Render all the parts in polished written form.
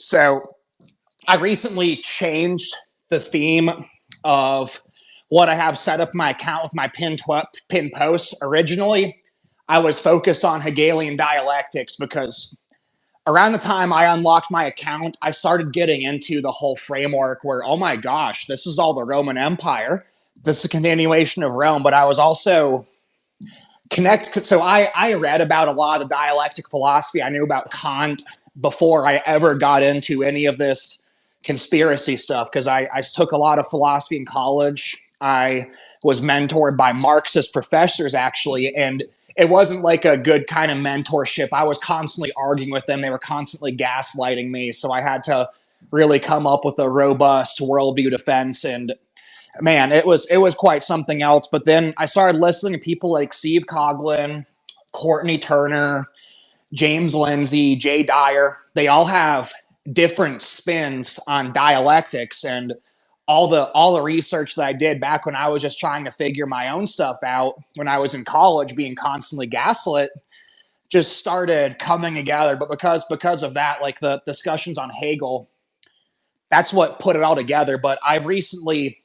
So I recently changed the theme of what I have set up my account with my pin posts. Originally, I was focused on Hegelian dialectics because around the time I unlocked my account, I started getting into the whole framework where, oh my gosh, this is all the Roman Empire. This is a continuation of Rome. But I was also connected. So I read about a lot of the dialectic philosophy. I knew about Kant before I ever got into any of this conspiracy stuff because I took a lot of philosophy in college. I was mentored by Marxist professors, actually, and it wasn't like a good kind of mentorship. I was constantly arguing with them. They were constantly gaslighting me. So I had to really come up with a robust worldview defense. And man, it was quite something else. But then I started listening to people like Steve Coughlin, Courtney Turner, James Lindsay, Jay Dyer. They all have different spins on dialectics, and all the research that I did back when I was just trying to figure my own stuff out when I was in college, being constantly gaslit, just started coming together. But because of that, like the discussions on Hegel, that's what put it all together. But I've recently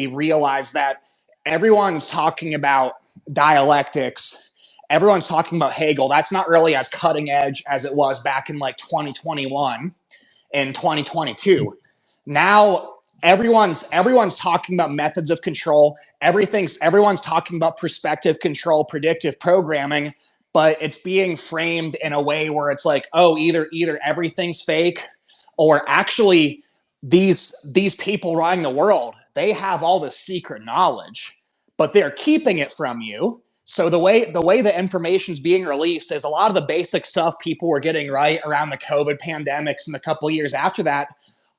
realized that everyone's talking about dialectics. Everyone's talking about Hegel. That's not really as cutting edge as it was back in like 2021 and 2022. Now everyone's talking about methods of control. Everyone's talking about perspective control, predictive programming, but it's being framed in a way where it's like, oh, either everything's fake, or actually these people running the world, they have all this secret knowledge, but they're keeping it from you. So the way the information's being released is a lot of the basic stuff people were getting right around the COVID pandemics and a couple of years after that.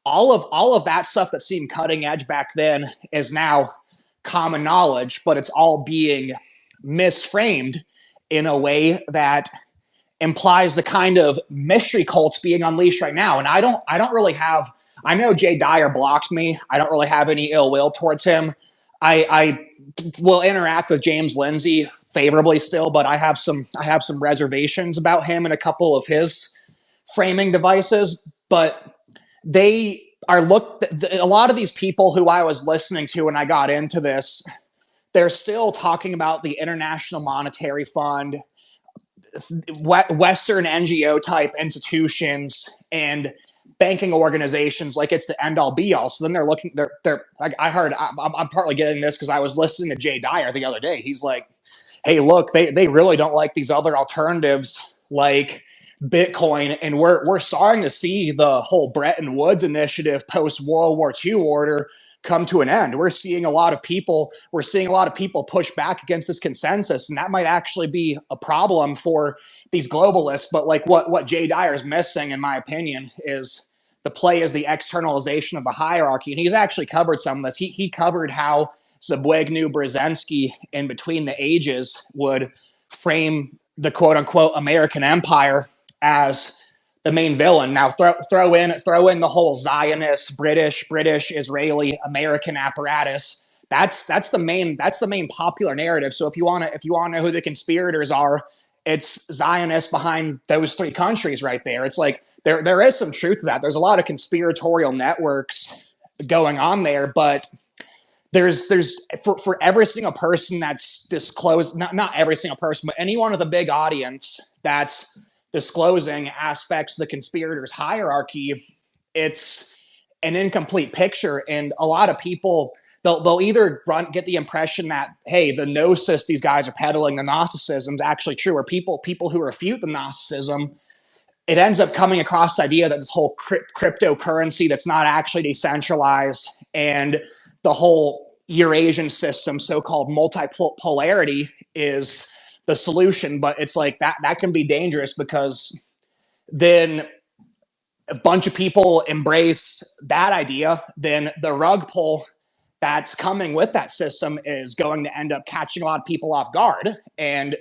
All of that stuff that seemed cutting edge back then is now common knowledge, but it's all being misframed in a way that implies the kind of mystery cults being unleashed right now. And I don't really have. I know Jay Dyer blocked me. I don't really have any ill will towards him. I will interact with James Lindsay favorably still, but I have some reservations about him and a couple of his framing devices. But they are a lot of these people who I was listening to when I got into this, they're still talking about the International Monetary Fund, Western NGO type institutions, and banking organizations like it's the end all be all. So then they're like, I'm partly getting this because I was listening to Jay Dyer the other day. He's like, hey, look, they really don't like these other alternatives like Bitcoin, and we're starting to see the whole Bretton Woods initiative post World War II order come to an end. We're seeing a lot of people push back against this consensus, and that might actually be a problem for these globalists. But like what Jay Dyer is missing, in my opinion, is the externalization of the hierarchy. And he's actually covered some of this. He covered how Zbigniew Brzezinski in Between the Ages would frame the quote unquote American empire as the main villain. Now throw in the whole Zionist, British, Israeli, American apparatus. That's the main popular narrative. So if you want to know who the conspirators are, it's Zionists behind those three countries right there. It's like there is some truth to that. There's a lot of conspiratorial networks going on there, but there's for every single person that's disclosed, not every single person, but anyone with a big audience that's disclosing aspects of the conspirators hierarchy, it's an incomplete picture. And a lot of people, they'll either get the impression that, hey, the gnosis these guys are peddling, the Gnosticism, is actually true, or people who refute the Gnosticism, it ends up coming across the idea that this whole cryptocurrency that's not actually decentralized, and the whole Eurasian system, so-called multipolarity, is the solution. But it's like that can be dangerous, because then a bunch of people embrace that idea, then the rug pull that's coming with that system is going to end up catching a lot of people off guard. And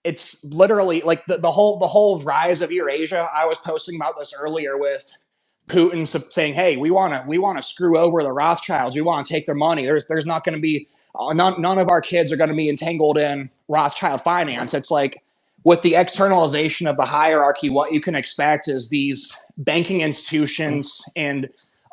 it's literally like the whole rise of Eurasia. I was posting about this earlier with Putin saying, "Hey, we want to screw over the Rothschilds. We want to take their money. There's not going to be none of our kids are going to be entangled in Rothschild finance." It's like with the externalization of the hierarchy, what you can expect is these banking institutions and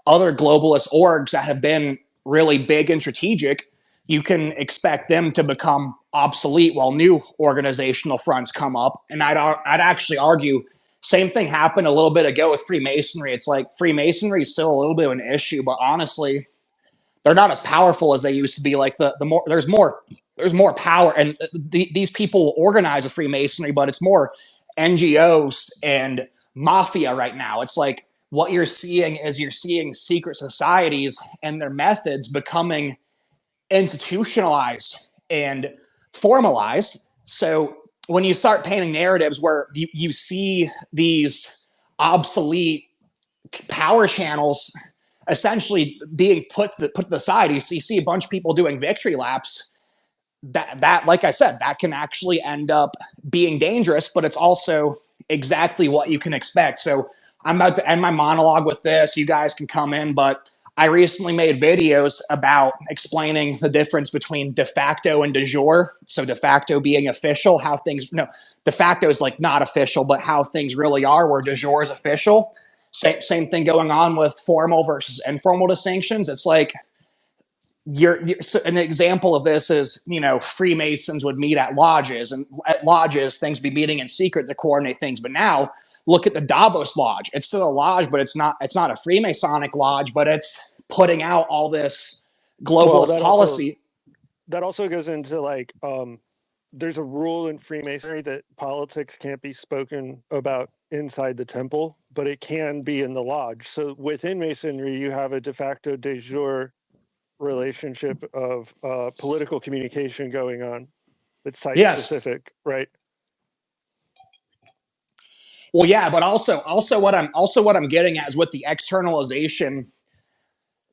other globalist orgs that have been really big and strategic, you can expect them to become obsolete while new organizational fronts come up. And I'd actually argue same thing happened a little bit ago with Freemasonry. It's like Freemasonry is still a little bit of an issue, but honestly, they're not as powerful as they used to be. Like the more there's more power, and these people organize with Freemasonry, but it's more NGOs and mafia right now. It's like what you're seeing is you're seeing secret societies and their methods becoming institutionalized and formalized. So when you start painting narratives where you see these obsolete power channels essentially being put to the side, you see a bunch of people doing victory laps. That like I said, that can actually end up being dangerous, but it's also exactly what you can expect. So I'm about to end my monologue with this. You guys can come in, but I recently made videos about explaining the difference between de facto and de jure. So de facto being official, how things, no, de facto is like not official, but how things really are, where de jure is official. Same thing going on with formal versus informal distinctions. It's like so an example of this is, Freemasons would meet at lodges, and at lodges things would be meeting in secret to coordinate things. But now look at the Davos Lodge. It's still a lodge, but it's not a Freemasonic lodge, but it's putting out all this globalist policy. That also goes into like there's a rule in Freemasonry that politics can't be spoken about inside the temple, but it can be in the lodge. So within Masonry, you have a de facto de jure relationship of political communication going on that's site specific, right? Well, yeah, but also what I'm getting at is with the externalization,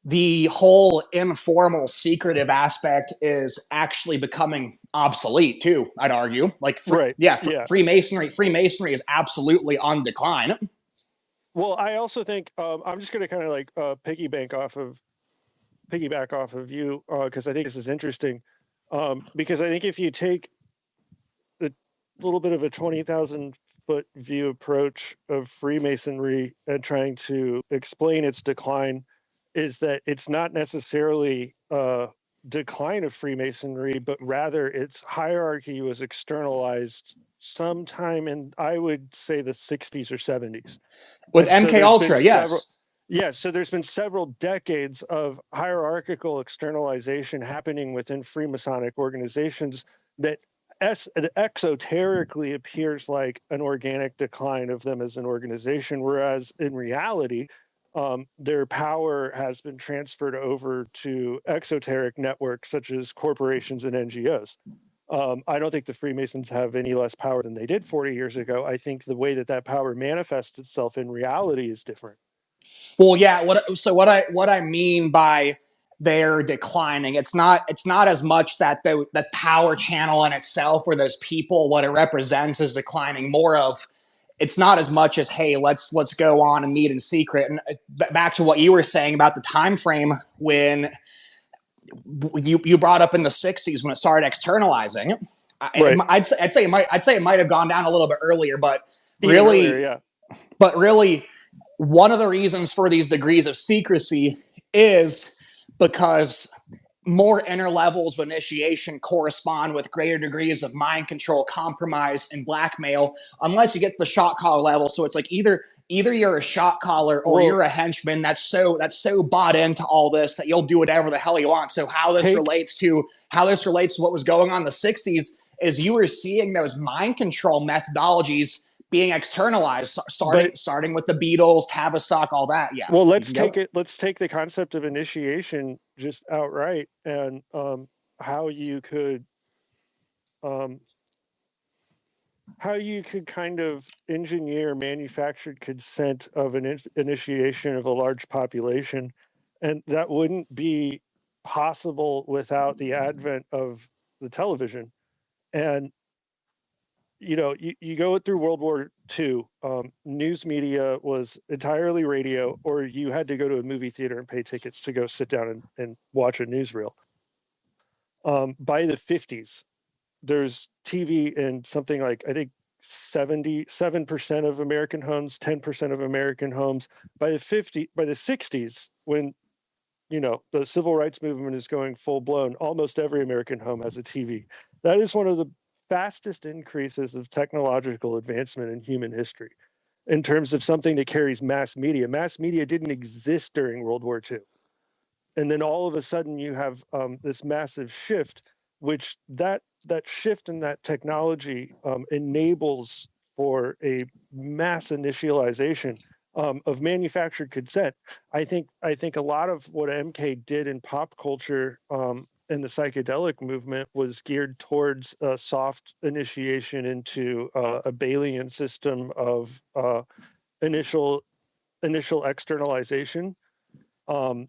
the whole informal, secretive aspect is actually becoming obsolete too. I'd argue, like, Freemasonry is absolutely on decline. Well, I also think I'm just going to kind of like piggyback off of you because I think this is interesting. Because I think if you take a little bit of a 20,000 foot view approach of Freemasonry and trying to explain its decline, is that it's not necessarily a decline of Freemasonry, but rather its hierarchy was externalized sometime in, I would say, the 60s or 70s. With MK Ultra, yes. Yes, so there's been several decades of hierarchical externalization happening within Freemasonic organizations that exoterically appears like an organic decline of them as an organization, whereas in reality, their power has been transferred over to exoteric networks such as corporations and NGOs. I don't think the Freemasons have any less power than they did 40 years ago. I think the way that power manifests itself in reality is different. Well, yeah. What I mean by they're declining, it's not as much that the power channel in itself or those people, what it represents, is declining. More of, it's not as much as, hey, let's go on and meet in secret. And back to what you were saying about the time frame when you brought up in the 60s when it started externalizing. Right. I'd say it might have gone down a little bit earlier, but really, earlier, yeah. But really, one of the reasons for these degrees of secrecy is because more inner levels of initiation correspond with greater degrees of mind control, compromise, and blackmail, unless you get to the shot caller level. So it's like either you're a shot caller or you're a henchman that's so bought into all this that you'll do whatever the hell you want. So how this relates to what was going on in the 60s is you were seeing those mind control methodologies being externalized, starting with the Beatles, Tavistock, all that. Yeah. Well, let's take the concept of initiation just outright, and how you could kind of engineer manufactured consent of an initiation of a large population, and that wouldn't be possible without the advent of the television. And you go through World War II, news media was entirely radio, or you had to go to a movie theater and pay tickets to go sit down and watch a newsreel. By the 50s, there's TV in something like, I think, 77% of American homes, 10% of American homes. By the 60s, when the civil rights movement is going full blown, almost every American home has a TV. That is one of the fastest increases of technological advancement in human history in terms of something that carries mass media. Mass media didn't exist during World War II. And then all of a sudden you have this massive shift, which that shift in that technology enables for a mass initialization of manufactured consent. I think a lot of what MK did in pop culture and the psychedelic movement was geared towards a soft initiation into a Bayesian system of initial externalization. Um,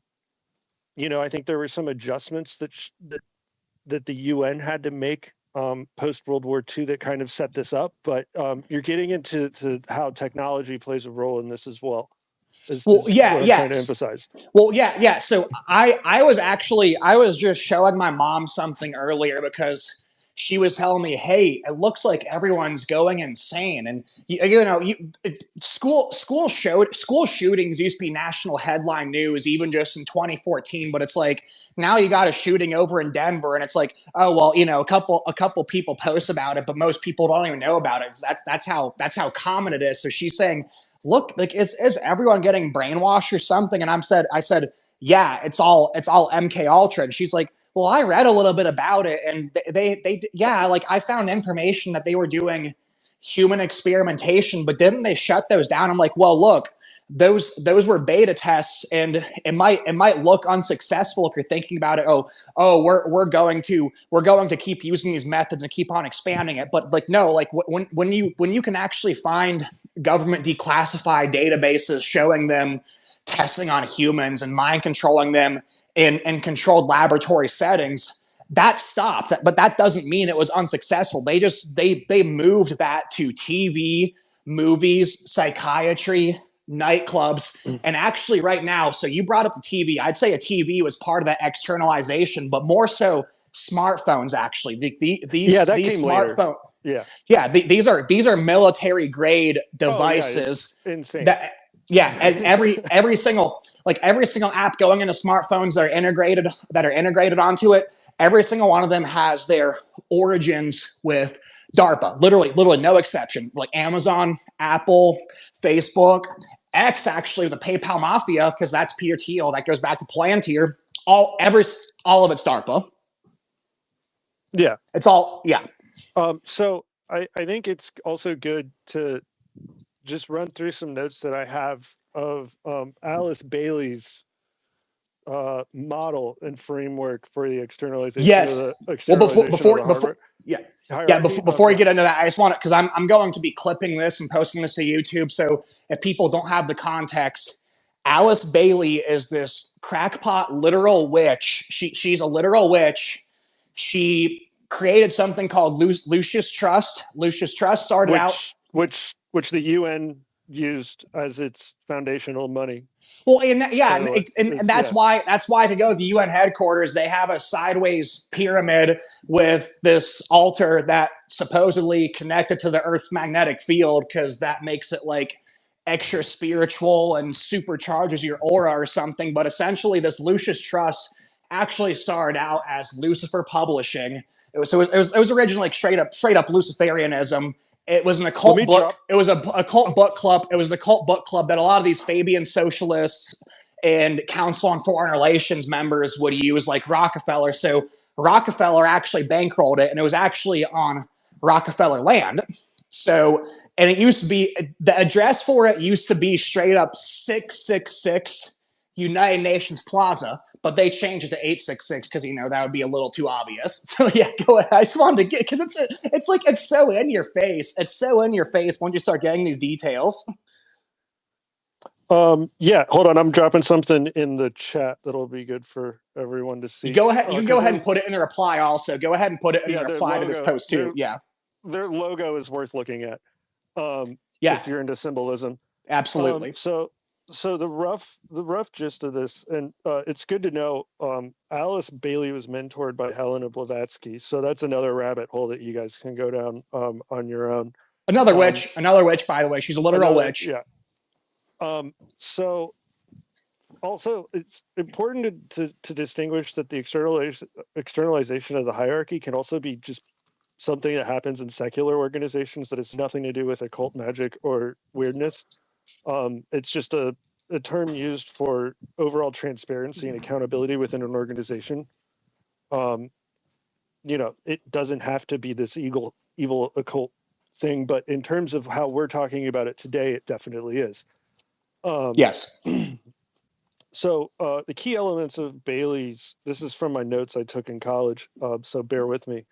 I think there were some adjustments that the UN had to make post World War II that kind of set this up. But you're getting into how technology plays a role in this as well. Well, Is yeah, what I'm trying to yes. emphasize. Well, yeah. So I was just showing my mom something earlier because she was telling me, "Hey, it looks like everyone's going insane." And school shootings used to be national headline news even just in 2014, but it's like now you got a shooting over in Denver, and it's like, oh well, a couple people post about it, but most people don't even know about it. So that's how common it is. So she's saying, look, like is everyone getting brainwashed or something? And I said, yeah, it's all MK Ultra. And she's like, well, I read a little bit about it, and yeah, like I found information that they were doing human experimentation, but didn't they shut those down? I'm like, well, look, those were beta tests, and it might look unsuccessful if you're thinking about it. Oh, we're going to keep using these methods and keep on expanding it. But like no, like when you can actually find government declassified databases showing them testing on humans and mind controlling them in controlled laboratory settings, that stopped. But that doesn't mean it was unsuccessful. They moved that to TV, movies, psychiatry, nightclubs, and actually right now. So you brought up the TV. I'd say a TV was part of that externalization, but more so smartphones. Actually, Yeah, these that came later. smartphone, Yeah. yeah, these are military grade Oh yeah, devices it's insane. that, yeah, and every single app going into smartphones that are integrated onto it, every single one of them has their origins with DARPA. Literally no exception. Like Amazon, Apple, Facebook, X, actually the PayPal mafia, because that's Peter Thiel. That goes back to Palantir. All of it's DARPA. Yeah. It's all, yeah. So I think it's also good to just run through some notes that I have of Alice Bailey's model and framework for the Yes. Well, externalization of the before, hardware yeah, yeah. hierarchy. Before you get into that, I just want to, because I'm going to be clipping this and posting this to YouTube. So if people don't have the context, Alice Bailey is this crackpot literal witch. She's a literal witch. She created something called Lucius Trust. Lucius Trust started out. Which the UN used as its foundational money. Well, and that, yeah, By the way, and that's why if you go to the UN headquarters, they have a sideways pyramid with this altar that supposedly connected to the Earth's magnetic field because that makes it like extra spiritual and supercharges your aura or something. But essentially, this Lucius Trust actually started out as Lucifer Publishing. It was originally like straight up Luciferianism. It was an let occult me book. drop. It was a occult book club. It was the occult book club that a lot of these Fabian socialists and Council on Foreign Relations members would use, like Rockefeller. So Rockefeller actually bankrolled it, and it was actually on Rockefeller land. So, and it used to be, the address for it used to be straight up 666 United Nations Plaza, but they changed it to 866 because that would be a little too obvious. So yeah, go ahead. I just wanted to get, because it's so in your face. It's so in your face once you start getting these details. Yeah, hold on. I'm dropping something in the chat that'll be good for everyone to You see. go ahead. You can go Because ahead and put it in the reply. Also, go ahead and put it in yeah, the their reply to this logo, post too. Yeah, their logo is worth looking at. yeah, If you're into symbolism. absolutely. So the rough gist of this, and it's good to know. Alice Bailey was mentored by Helena Blavatsky, so that's another rabbit hole that you guys can go down on your own. Another witch, by the way. She's a literal witch. Yeah. So also, it's important to distinguish that the externalization of the hierarchy can also be just something that happens in secular organizations that has nothing to do with occult magic or weirdness. It's just a term used for overall transparency and accountability within an organization. It doesn't have to be this evil occult thing, but in terms of how we're talking about it today, it definitely is. Yes. So the key elements of Bailey's, this is from my notes I took in college, so bear with me.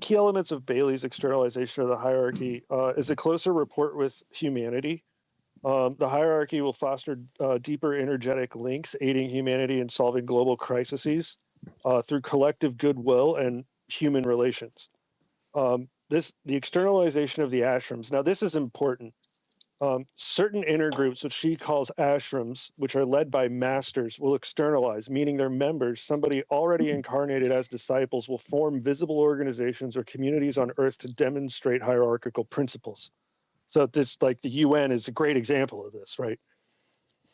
Key elements of Bailey's externalization of the hierarchy is a closer rapport with humanity. The hierarchy will foster deeper energetic links, aiding humanity in solving global crises through collective goodwill and human relations. The externalization of the ashrams. Now, this is important. Certain inner groups, which she calls ashrams, which are led by masters, will externalize, meaning their members, somebody already incarnated as disciples, will form visible organizations or communities on earth to demonstrate hierarchical principles. So this, like the UN is a great example of this, right?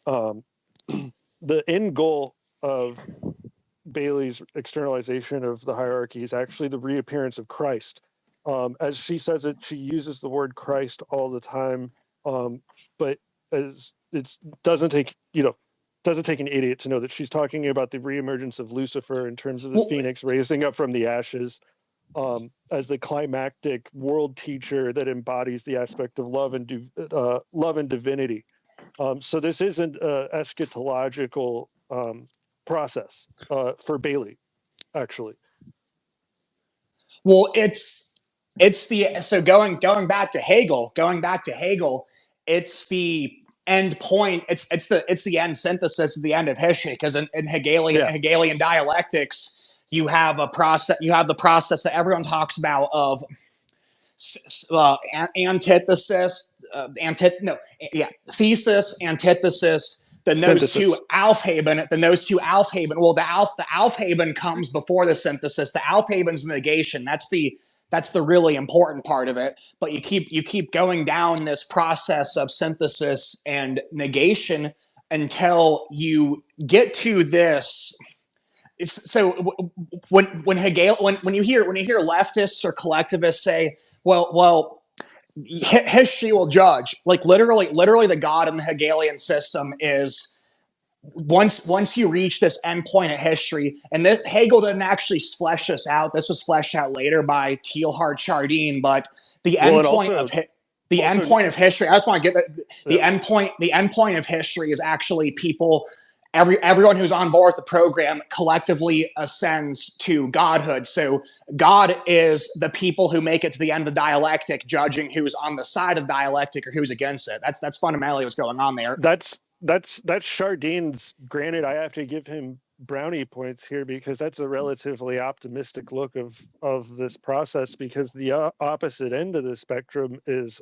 The end goal of Bailey's externalization of the hierarchy is actually the reappearance of Christ. As she says it, she uses the word Christ all the time, but as it doesn't take an idiot to know that she's talking about the reemergence of Lucifer in terms of the phoenix raising up from the ashes, as the climactic world teacher that embodies the aspect of love and divinity. So this isn't an eschatological process for Bailey, actually. Well, it's the so going back to Hegel, it's the end point. It's the end synthesis of the end of history, because in Hegelian dialectics, you have a process. You have the process that everyone talks about of antithesis, thesis, antithesis. Then those two Aufheben. Well, the Aufheben comes before the synthesis. The Aufheben's negation. That's the really important part of it. But you keep going down this process of synthesis and negation until you get to this. So when you hear leftists or collectivists say, well, history will judge. Like literally, the God in the Hegelian system is once you reach this end point of history, and Hegel didn't actually flesh this out. This was fleshed out later by Teilhard Chardin, but the end point of history. I just want to get the end point. The end point of history is actually people. Everyone who's on board with the program collectively ascends to godhood. So God is the people who make it to the end of the dialectic, judging who's on the side of dialectic or who's against it. That's fundamentally what's going on there. That's Chardin's. Granted, I have to give him brownie points here because that's a relatively optimistic look of this process, because the opposite end of the spectrum is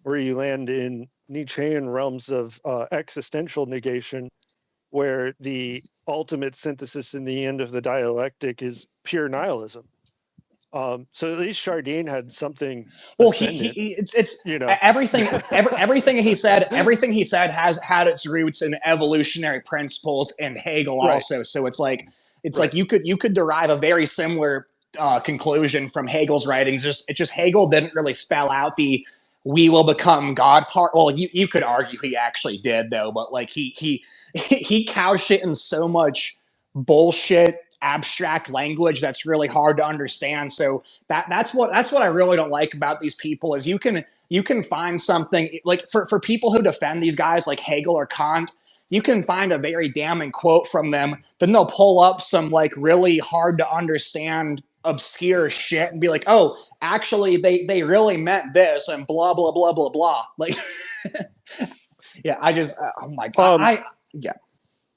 where you land in Nietzschean realms of existential negation, where the ultimate synthesis in the end of the dialectic is pure nihilism. So at least Chardin had something. Well, it's everything he said. Everything he said has had its roots in evolutionary principles and Hegel also. Right. So it's like you could derive a very similar conclusion from Hegel's writings. It's just Hegel didn't really spell out the "we will become God" part. Well, you could argue he actually did, though, but like he couched it in so much bullshit abstract language that's really hard to understand. So that's what I really don't like about these people is you can find something like for people who defend these guys like Hegel or Kant, you can find a very damning quote from them, then they'll pull up some like really hard to understand obscure shit and be like, oh, actually they really meant this and blah blah blah blah blah. Like yeah, I just oh my god.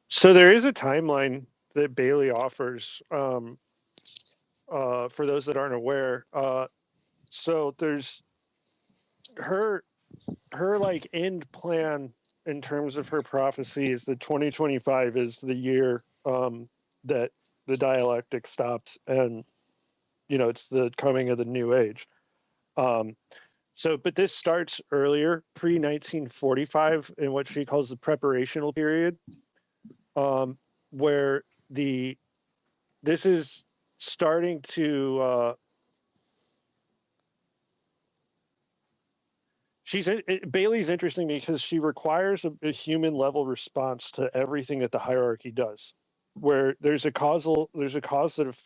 So there is a timeline that Bailey offers for those that aren't aware. So there's her like end plan in terms of her prophecy is that 2025 is the year that the dialectic stops, and it's the coming of the new age. but this starts earlier, pre-1945, in what she calls the preparational period, where this is starting to Bailey's interesting because she requires a human level response to everything that the hierarchy does, where there's a causative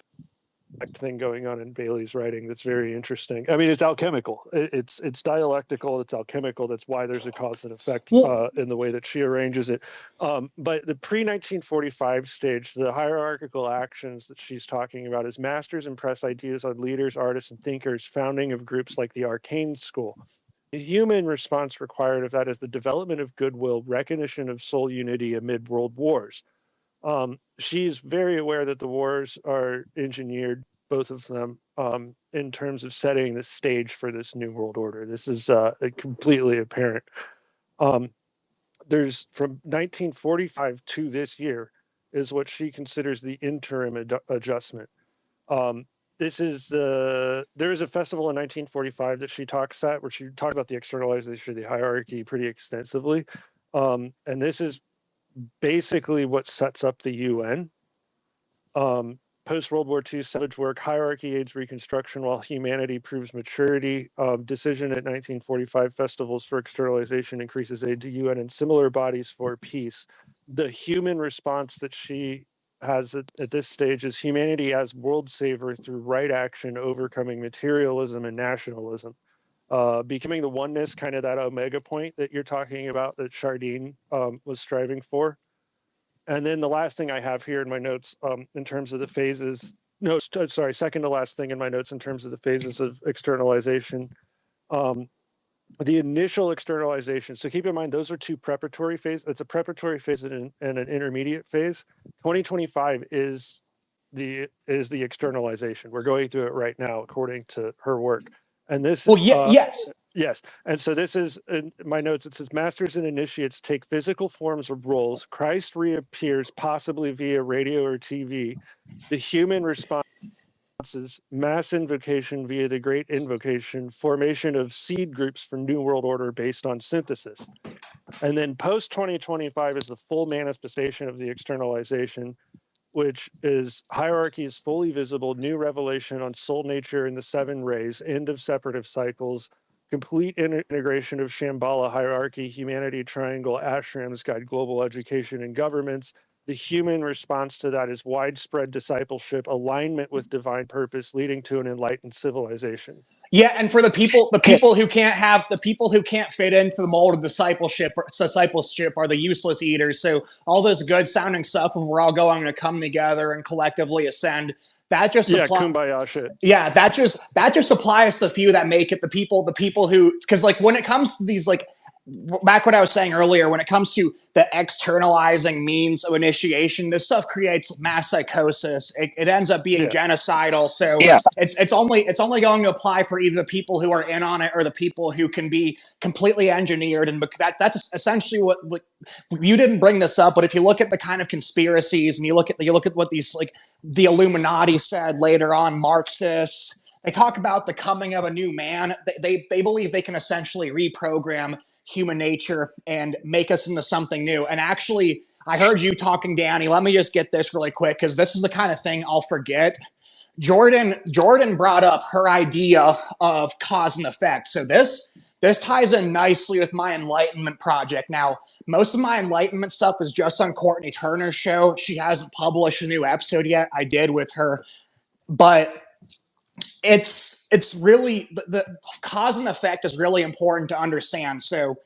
thing going on in Bailey's writing that's very interesting. I mean, it's alchemical. It's dialectical. It's alchemical. That's why there's a cause and effect Well, in the way that she arranges it. But the pre-1945 stage, the hierarchical actions that she's talking about is masters impress ideas on leaders, artists, and thinkers, founding of groups like the Arcane School. The human response required of that is the development of goodwill, recognition of soul unity amid world wars. She's very aware that the wars are engineered, both of them, in terms of setting the stage for this new world order. This is completely apparent. There's from 1945 to this year is what she considers the interim adjustment. This is there is a festival in 1945 that she talks at where she talked about the externalization of the hierarchy pretty extensively. And this is basically what sets up the UN. Post-World War II savage work, hierarchy aids reconstruction while humanity proves maturity. Decision at 1945 festivals for externalization increases aid to UN and similar bodies for peace. The human response that she has at this stage is humanity as world saver through right action, overcoming materialism and nationalism. Becoming the oneness, kind of that omega point that you're talking about that Chardin was striving for. And then the last thing I have here in my notes in terms of the phases, no, sorry, second to last thing in my notes in terms of the phases of externalization, the initial externalization. So keep in mind, those are two preparatory phases. It's a preparatory phase and an intermediate phase. 2025 is the externalization. We're going through it right now, according to her work. And this, yes. yes. And so this is in my notes. It says masters and initiates take physical forms of roles. Christ reappears possibly via radio or TV. The human responses, mass invocation via the great invocation, formation of seed groups for New World Order based on synthesis. And then post 2025 is the full manifestation of the externalization, which is hierarchy is fully visible, new revelation on soul nature and the seven rays, end of separative cycles, complete integration of Shambhala hierarchy, humanity triangle, ashrams guide global education and governments. The human response to that is widespread discipleship, alignment with divine purpose, leading to an enlightened civilization. Yeah, and for the people who can't fit into the mold of discipleship are the useless eaters. So all this good sounding stuff of we're all going to come together and collectively ascend, that just kumbaya shit. Yeah, that just applies to the few that make it. The people who, because like when it comes to these, like back what I was saying earlier, when it comes to the externalizing means of initiation, this stuff creates mass psychosis. It ends up being genocidal. So it's only going to apply for either the people who are in on it or the people who can be completely engineered. And that's essentially what you didn't bring this up, but if you look at the kind of conspiracies and you look at what these, like, the Illuminati said later on, Marxists, they talk about the coming of a new man. They believe they can essentially reprogram human nature and make us into something new. And actually, I heard you talking, Danny. Let me just get this really quick, because this is the kind of thing I'll forget. Jordan brought up her idea of cause and effect. So this ties in nicely with my Enlightenment project. Now, most of my Enlightenment stuff is just on Courtney Turner's show. She hasn't published a new episode yet. I did with her. But it's really the cause and effect is really important to understand. So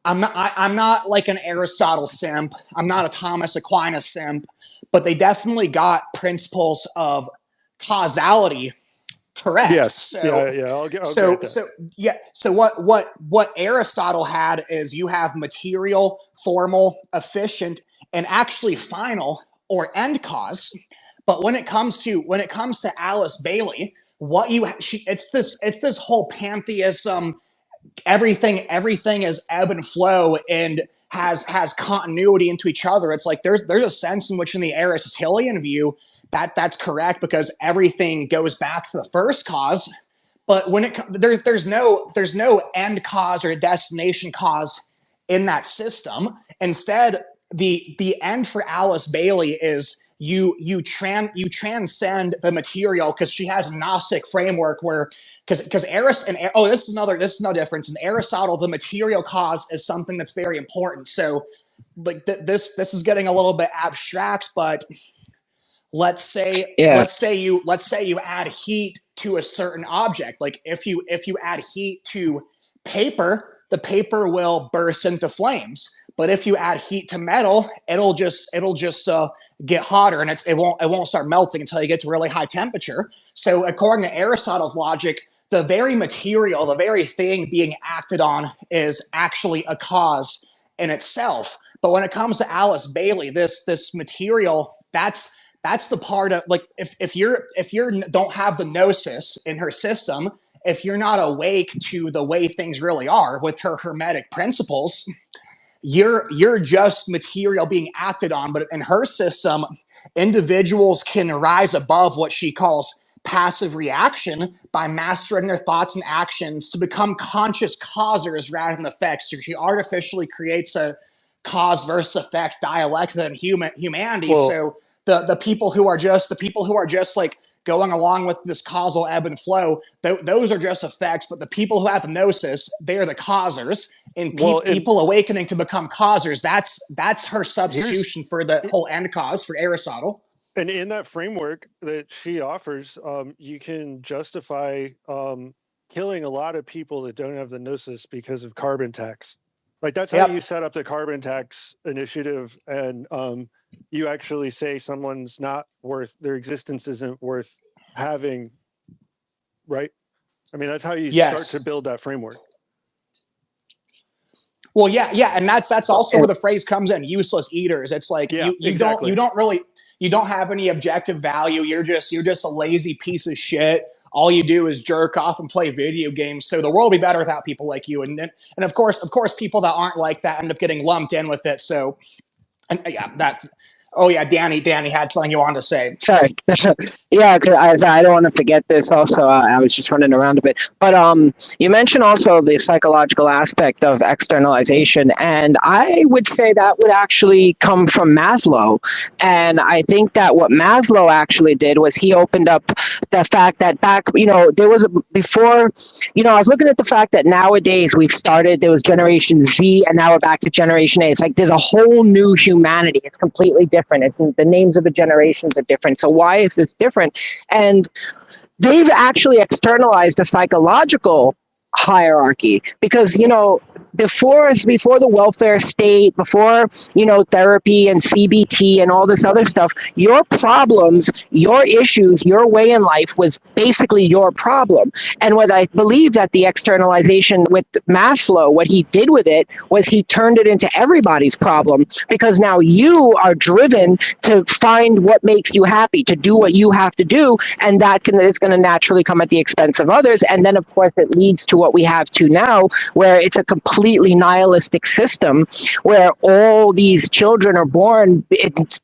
I'm not like an Aristotle simp. I'm not a Thomas Aquinas simp, but they definitely got principles of causality correct. Yes. So what Aristotle had is you have material, formal, efficient, and actually final or end cause. But when it comes to Alice Bailey, it's this whole pantheism. Everything is ebb and flow and has continuity into each other. It's like there's a sense in which, in the Aristotelian view, that's correct, because everything goes back to the first cause. But when there's no end cause or destination cause in that system. Instead, the end for Alice Bailey is you transcend the material, because she has a Gnostic framework where, because Aristotle, this is another difference. In Aristotle, the material cause is something that's very important. So like this is getting a little bit abstract, but let's say you add heat to a certain object. Like if you add heat to paper, the paper will burst into flames. But if you add heat to metal, it'll just get hotter, and it won't start melting until you get to really high temperature. So according to Aristotle's logic, the very material, the very thing being acted on, is actually a cause in itself. But when it comes to Alice Bailey, this material, that's the part of, like, if you're don't have the gnosis in her system, if you're not awake to the way things really are with her hermetic principles, you're just material being acted on. But in her system, individuals can rise above what she calls passive reaction by mastering their thoughts and actions to become conscious causers rather than effects. So she artificially creates a cause versus effect dialectic in humanity. Well, so the people who are just like going along with this causal ebb and flow, those are just effects. But the people who have gnosis, they're the causers. And people awakening to become causers, that's her substitution for the whole end cause for Aristotle. And in that framework that she offers, you can justify killing a lot of people that don't have the gnosis because of carbon tax. Like that's how you set up the carbon tax initiative, and you actually say someone's not worth, their existence isn't worth having, right? I mean, that's how you start to build that framework. Well, yeah, and that's also where the phrase comes in, useless eaters. It's like you don't have any objective value. You're just a lazy piece of shit. All you do is jerk off and play video games. So the world will be better without people like you. And of course, people that aren't like that end up getting lumped in with it. So, and yeah, that. Oh yeah, Danny had something you wanted to say. Sorry. Yeah, because I don't want to forget this. Also, I was just running around a bit. But you mentioned also the psychological aspect of externalization, and I would say that would actually come from Maslow. And I think that what Maslow actually did was he opened up the fact that there was before, I was looking at the fact that nowadays there was Generation Z, and now we're back to Generation A. It's like there's a whole new humanity. It's completely different. The names of the generations are different. So why is this different? And they've actually externalized a psychological hierarchy because, before the welfare state, before, therapy and CBT and all this other stuff, your problems, your issues, your way in life was basically your problem. And what I believe that the externalization with Maslow, what he did with it was he turned it into everybody's problem, because now you are driven to find what makes you happy, to do what you have to do, and it's going to naturally come at the expense of others. And then, of course, it leads to what we have to now, where it's a completely nihilistic system where all these children are born,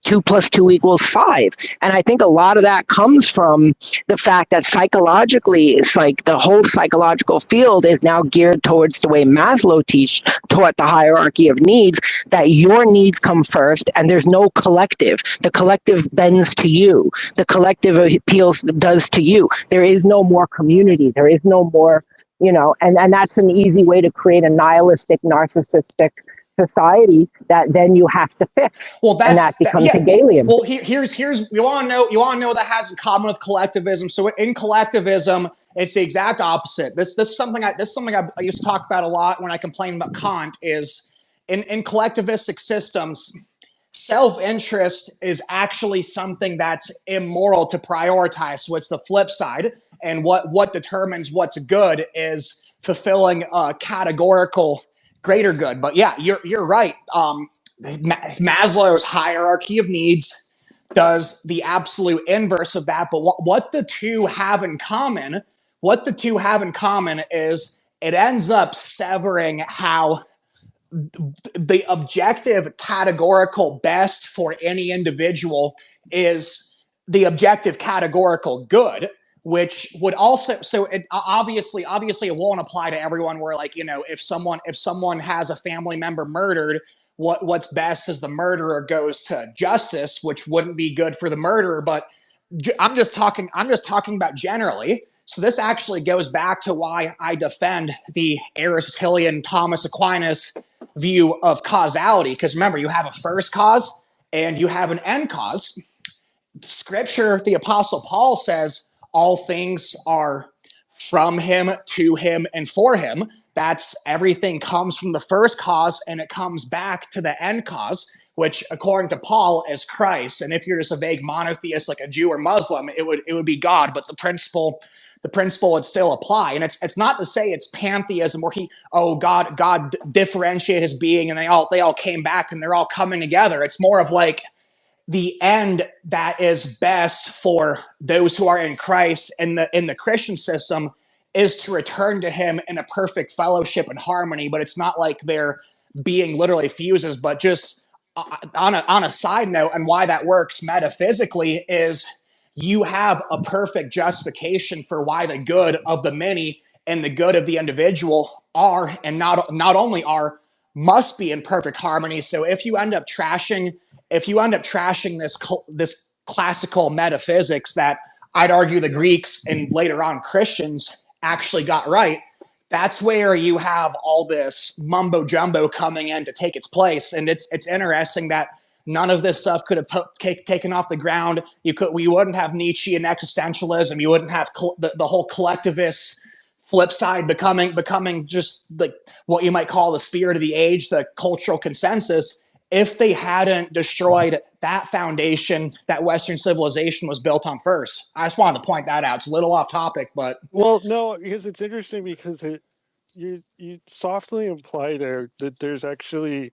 2 + 2 = 5. And I think a lot of that comes from the fact that psychologically, it's like the whole psychological field is now geared towards the way Maslow taught the hierarchy of needs, that your needs come first and there's no collective. The collective bends to you. The collective does to you. There is no more community. There is no more, and that's an easy way to create a nihilistic, narcissistic society that then you have to fix. Well, that becomes Hegelian. Well, here's you want to know what that has in common with collectivism. So in collectivism, it's the exact opposite. This is something I used to talk about a lot when I complain about Kant. Is in collectivistic systems, self-interest is actually something that's immoral to prioritize. So it's the flip side. And what determines what's good is fulfilling a categorical greater good. But yeah, you're right. Maslow's hierarchy of needs does the absolute inverse of that. But what the two have in common is it ends up severing how the objective categorical best for any individual is the objective categorical good, which would also, so it obviously it won't apply to everyone, where like, if someone has a family member murdered, what's best is the murderer goes to justice, which wouldn't be good for the murderer. But I'm just talking about generally. So this actually goes back to why I defend the Aristotelian Thomas Aquinas view of causality. Because remember, you have a first cause and you have an end cause. Scripture, the Apostle Paul says all things are from him, to him, and for him. That's everything comes from the first cause and it comes back to the end cause, which according to Paul is Christ. And if you're just a vague monotheist like a Jew or Muslim, it would be God, but the principle would still apply. And it's not to say it's pantheism where God differentiated his being and they all came back and they're all coming together. It's more of like the end that is best for those who are in Christ in the Christian system is to return to him in a perfect fellowship and harmony. But it's not like they're being literally fuses. But just on a side note, and why that works metaphysically is you have a perfect justification for why the good of the many and the good of the individual are, and not only are, must be in perfect harmony. So if you end up trashing this classical metaphysics that I'd argue the Greeks and later on Christians actually got right, that's where you have all this mumbo jumbo coming in to take its place. And it's interesting that none of this stuff could have taken off the ground. We wouldn't have Nietzsche and existentialism. You wouldn't have the whole collectivist flip side becoming just like what you might call the spirit of the age, the cultural consensus, if they hadn't destroyed that foundation that Western civilization was built on first. I just wanted to point that out. It's a little off topic, but well, no, because it's interesting because you softly imply there that there's actually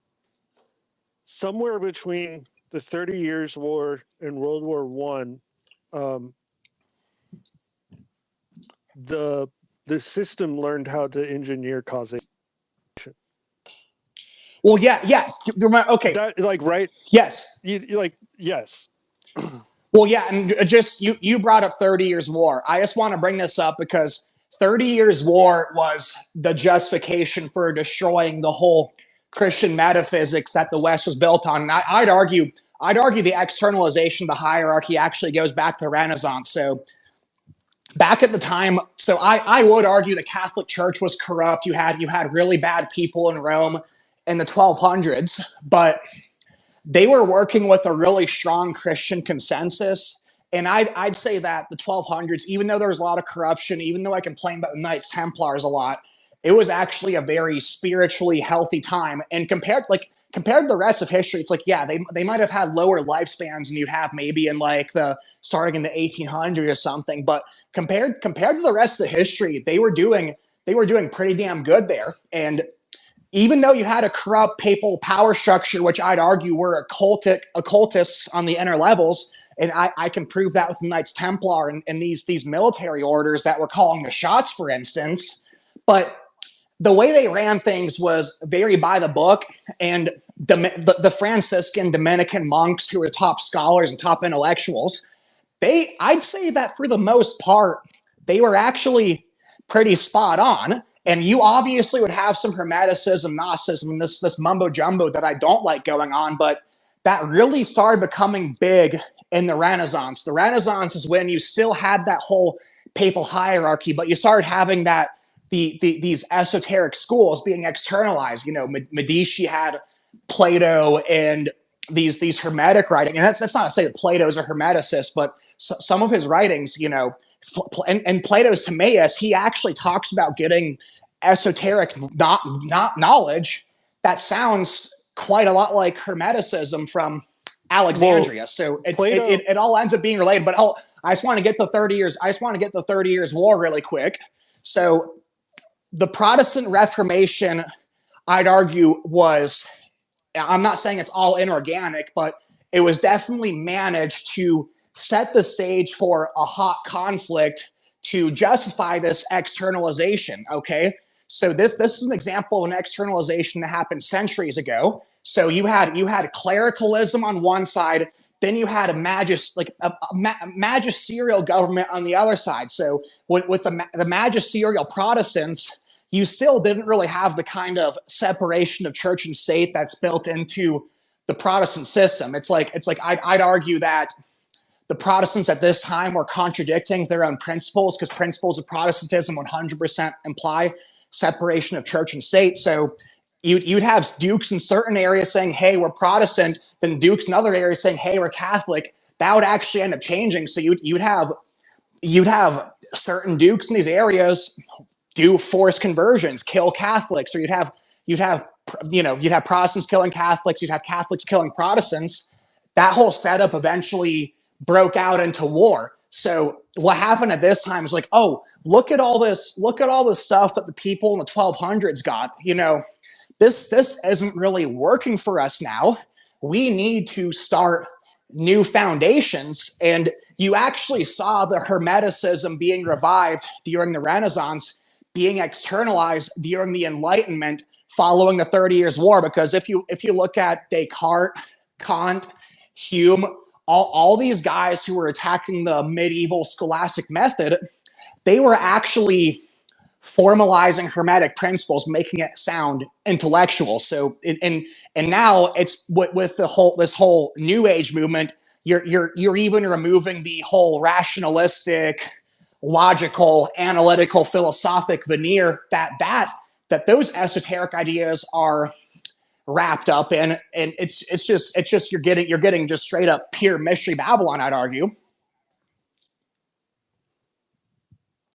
somewhere between the 30 Years' War and World War One, the system learned how to engineer causation. Well, yeah. Okay. That, like, right? Yes. Yes. Well, yeah, and just you brought up 30 Years' War. I just want to bring this up because 30 Years' War was the justification for destroying the whole Christian metaphysics that the West was built on. And I'd argue the externalization of the hierarchy actually goes back to the Renaissance. So back at the time, so I would argue the Catholic Church was corrupt. You had really bad people in Rome in the 1200s, but they were working with a really strong Christian consensus. And I'd say that the 1200s, even though there was a lot of corruption, even though I complain about the Knights Templars a lot, it was actually a very spiritually healthy time. And compared to the rest of history, it's like, yeah, they might have had lower lifespans than you'd have maybe in like starting in the 1800s or something. But compared to the rest of the history, they were doing pretty damn good there. And even though you had a corrupt papal power structure, which I'd argue were occultists on the inner levels, and I can prove that with the Knights Templar and these military orders that were calling the shots, for instance. But the way they ran things was very by the book, and the Franciscan Dominican monks, who were top scholars and top intellectuals, I'd say that for the most part, they were actually pretty spot on. And you obviously would have some Hermeticism, Gnosticism, and this mumbo jumbo that I don't like going on, but that really started becoming big in the Renaissance. The Renaissance is when you still had that whole papal hierarchy, but you started having these esoteric schools being externalized. You know, Medici had Plato and these Hermetic writing, and that's not to say that Plato's a Hermeticist, but some of his writings, you know, and Plato's Timaeus, he actually talks about getting esoteric not knowledge that sounds quite a lot like Hermeticism from Alexandria. Well, so it all ends up being related. But I just want to get to 30 years. I just want to get the 30 Years' War really quick. So the Protestant Reformation, I'd argue, was, I'm not saying it's all inorganic, but it was definitely managed to set the stage for a hot conflict to justify this externalization. Okay, so this is an example of an externalization that happened centuries ago. So you had clericalism on one side, then you had a magisterial government on the other side. So with the magisterial Protestants, you still didn't really have the kind of separation of church and state that's built into the Protestant system. It's like I'd argue that the Protestants at this time were contradicting their own principles, because principles of Protestantism 100% imply separation of church and state. So you'd have dukes in certain areas saying, hey, we're Protestant, then dukes in other areas saying, hey, we're Catholic. That would actually end up changing. So you'd have certain dukes in these areas do forced conversions, kill Catholics, or you'd have Protestants killing Catholics, you'd have Catholics killing Protestants. That whole setup eventually broke out into war. So what happened at this time is like, oh, look at all this stuff that the people in the 1200s got. This isn't really working for us now. We need to start new foundations. And you actually saw the Hermeticism being revived during the Renaissance, being externalized during the Enlightenment following the 30 Years' War. Because if you look at Descartes, Kant, Hume, all these guys who were attacking the medieval scholastic method, they were actually formalizing Hermetic principles, making it sound intellectual. So, and now it's with this whole New Age movement, you're even removing the whole rationalistic, logical, analytical, philosophic veneer that those esoteric ideas are wrapped up in, and it's just you're getting just straight up pure mystery Babylon, I'd argue.